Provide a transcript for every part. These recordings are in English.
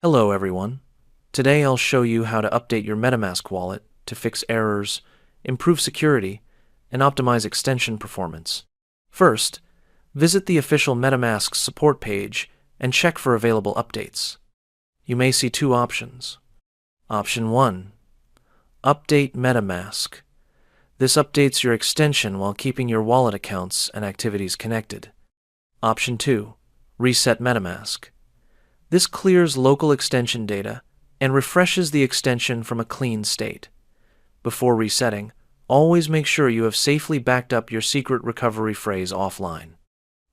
Hello everyone. Today I'll show you how to update your MetaMask wallet to fix errors, improve security, and optimize extension performance. First, visit the official MetaMask support page and check for available updates. You may see two options. Option 1. Update MetaMask. This updates your extension while keeping your wallet accounts and activities connected. Option 2. Reset MetaMask. This clears local extension data and refreshes the extension from a clean state. Before resetting, always make sure you have safely backed up your secret recovery phrase offline.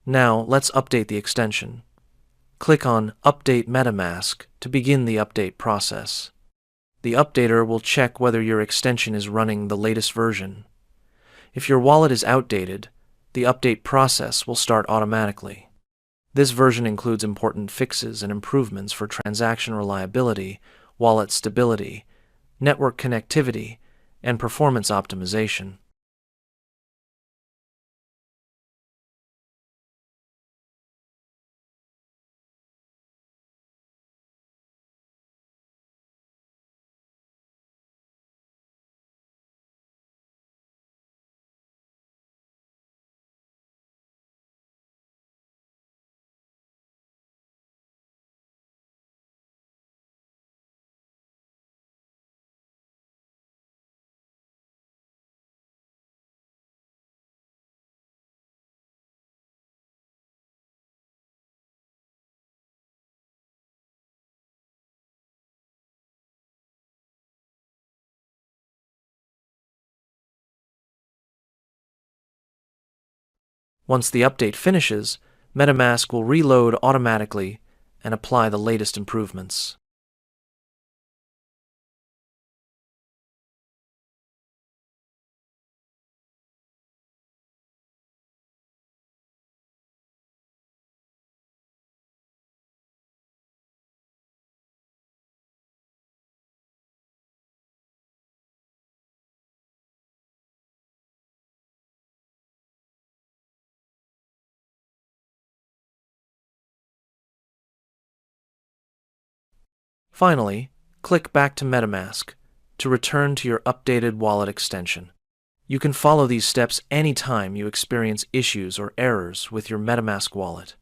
Now, let's update the extension. Click on Update MetaMask to begin the update process. The updater will check whether your extension is running the latest version. If your wallet is outdated, the update process will start automatically. This version includes important fixes and improvements for transaction reliability, wallet stability, network connectivity, and performance optimization. Once the update finishes, MetaMask will reload automatically and apply the latest improvements. Finally, click back to MetaMask to return to your updated wallet extension. You can follow these steps anytime you experience issues or errors with your MetaMask wallet.